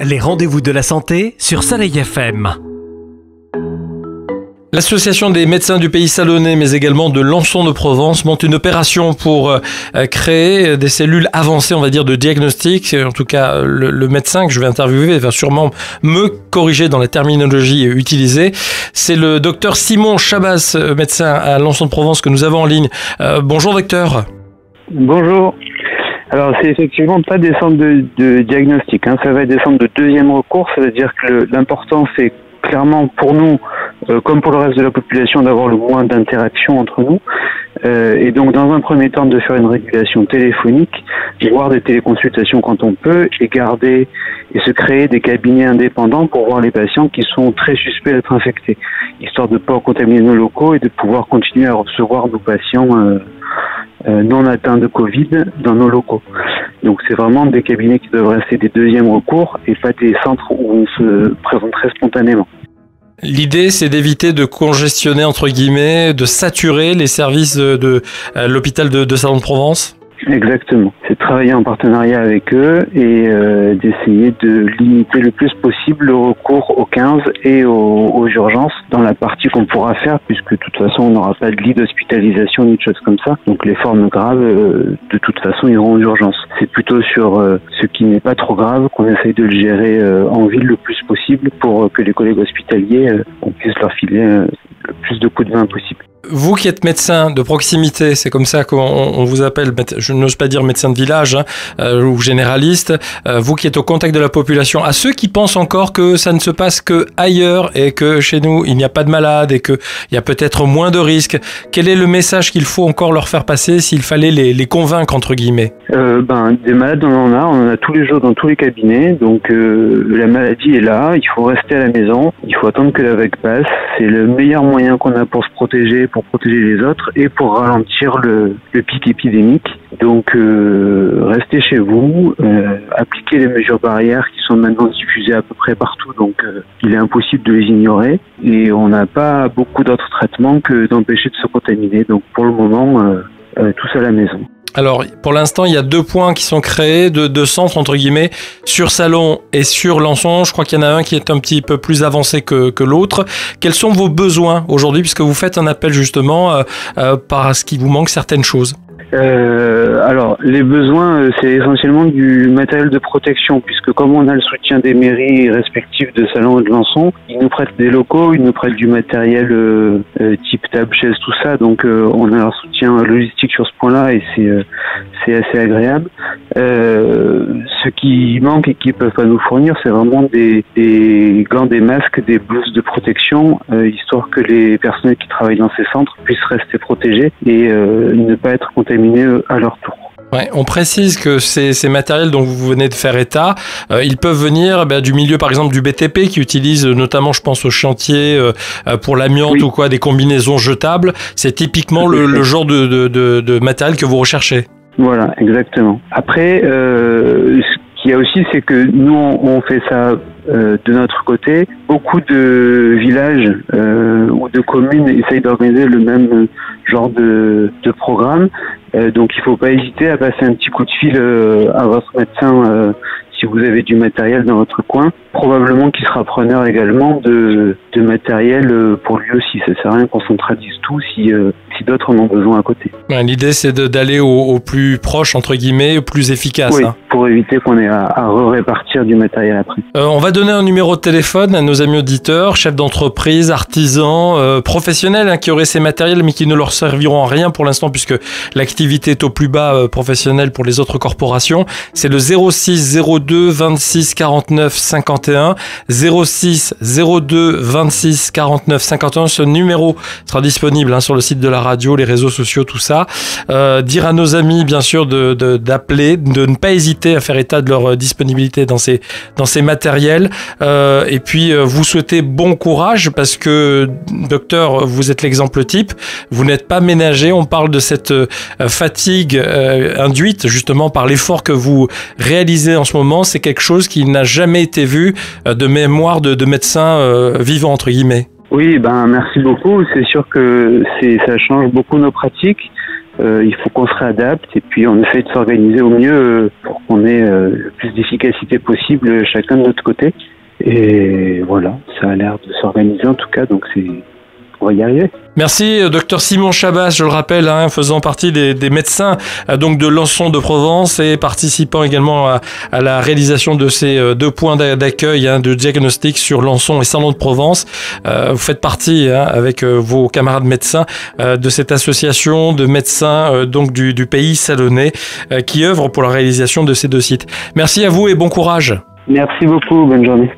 Les rendez-vous de la santé sur Soleil FM. L'Association des médecins du pays salonnais, mais également de Lançon de Provence, monte une opération pour créer des cellules avancées, on va dire, de diagnostic. En tout cas, le médecin que je vais interviewer va sûrement me corriger dans la terminologie utilisée. C'est le docteur Simon Chabas, médecin à Lançon de Provence, que nous avons en ligne. Bonjour docteur. Bonjour. Alors, c'est effectivement pas des centres de diagnostic, ça va être des centres de deuxième recours. Ça veut dire que l'important, c'est clairement pour nous, comme pour le reste de la population, d'avoir le moins d'interactions entre nous. Et donc, dans un premier temps, de faire une régulation téléphonique, voire des téléconsultations quand on peut, et garder et se créer des cabinets indépendants pour voir les patients qui sont très suspects d'être infectés, histoire de ne pas contaminer nos locaux et de pouvoir continuer à recevoir nos patients non atteints de Covid dans nos locaux. Donc c'est vraiment des cabinets qui doivent rester des deuxièmes recours et pas des centres où on se présenterait spontanément. L'idée, c'est d'éviter de congestionner, entre guillemets, de saturer les services de l'hôpital de Salon-de-Provence. Exactement. C'est de travailler en partenariat avec eux et d'essayer de limiter le plus possible le recours aux 15 et aux urgences dans la partie qu'on pourra faire, puisque de toute façon on n'aura pas de lit d'hospitalisation ni de choses comme ça. Donc les formes graves, de toute façon, iront aux urgences. C'est plutôt sur ce qui n'est pas trop grave qu'on essaye de le gérer en ville le plus possible pour que les collègues hospitaliers, on puisse leur filer le plus de coups de main possible. Vous qui êtes médecin de proximité, c'est comme ça qu'on vous appelle, je n'ose pas dire médecin de village ou généraliste, vous qui êtes au contact de la population, à ceux qui pensent encore que ça ne se passe que ailleurs et que chez nous il n'y a pas de malades et qu'il y a peut-être moins de risques, quel est le message qu'il faut encore leur faire passer s'il fallait les convaincre entre guillemets? Des malades on en a tous les jours dans tous les cabinets, donc la maladie est là, il faut rester à la maison, il faut attendre que la vague passe, c'est le meilleur moyen qu'on a pour se protéger, pour protéger les autres et pour ralentir le pic épidémique. Donc restez chez vous, appliquez les mesures barrières qui sont maintenant diffusées à peu près partout, donc il est impossible de les ignorer et on n'a pas beaucoup d'autres traitements que d'empêcher de se contaminer. Donc pour le moment, tous à la maison. Alors, pour l'instant, il y a 2 points qui sont créés, deux centres, entre guillemets, sur Salon et sur Lançon. Je crois qu'il y en a un qui est un petit peu plus avancé que l'autre. Quels sont vos besoins aujourd'hui, puisque vous faites un appel justement parce qu'il vous manque certaines choses? Alors, les besoins, c'est essentiellement du matériel de protection, puisque comme on a le soutien des mairies respectives de Salon et de Lançon, ils nous prêtent des locaux, ils nous prêtent du matériel type table, chaise, tout ça, donc on a leur soutien logistique sur ce point-là et c'est assez agréable. Ce qui manque et qu'ils peuvent pas nous fournir, c'est vraiment des gants, des masques, des blouses de protection, histoire que les personnels qui travaillent dans ces centres puissent rester protégés et ne pas être contaminés à leur tour. Ouais, on précise que ces matériels dont vous venez de faire état, ils peuvent venir du milieu par exemple du BTP qui utilise notamment, je pense, au chantier pour l'amiante, oui, ou quoi, des combinaisons jetables. C'est typiquement le genre de matériel que vous recherchez. Voilà, exactement. Après, ce qu'il y a aussi, c'est que nous, on fait ça de notre côté. Beaucoup de villages ou de communes essayent d'organiser le même genre de programme. Donc il ne faut pas hésiter à passer un petit coup de fil à votre médecin si vous avez du matériel dans votre coin. Probablement qu'il sera preneur également de matériel pour lui aussi. Ça ne sert à rien qu'on centralise tout si d'autres en ont besoin à côté. L'idée, c'est d'aller au plus proche, entre guillemets, au plus efficace. Oui, pour éviter qu'on ait à répartir du matériel après. On va donner un numéro de téléphone à nos amis auditeurs, chefs d'entreprise, artisans, professionnels qui auraient ces matériels mais qui ne leur serviront à rien pour l'instant puisque l'activité est au plus bas professionnel pour les autres corporations. C'est le 06 02 26 49 51. 06 02 26 49 51. Ce numéro sera disponible sur le site de la radio, les réseaux sociaux, tout ça. Dire à nos amis, bien sûr, d'appeler, de ne pas hésiter à faire état de leur disponibilité dans ces matériels. Et puis, vous souhaitez bon courage parce que, docteur, vous êtes l'exemple type. Vous n'êtes pas ménagé. On parle de cette fatigue induite justement par l'effort que vous réalisez en ce moment. C'est quelque chose qui n'a jamais été vu de mémoire de médecins vivants, entre guillemets. Oui, merci beaucoup. C'est sûr que ça change beaucoup nos pratiques. il faut qu'on se réadapte et puis on essaie de s'organiser au mieux pour qu'on ait le plus d'efficacité possible chacun de notre côté. Et voilà, ça a l'air de s'organiser en tout cas, donc on va y arriver. Merci, Dr Simon Chabas, je le rappelle, faisant partie des médecins donc de Lançon de Provence et participant également à la réalisation de ces 2 points d'accueil de diagnostic sur Lançon et Salon de Provence. Vous faites partie avec vos camarades médecins de cette association de médecins donc du pays salonnais qui œuvre pour la réalisation de ces 2 sites. Merci à vous et bon courage. Merci beaucoup, bonne journée.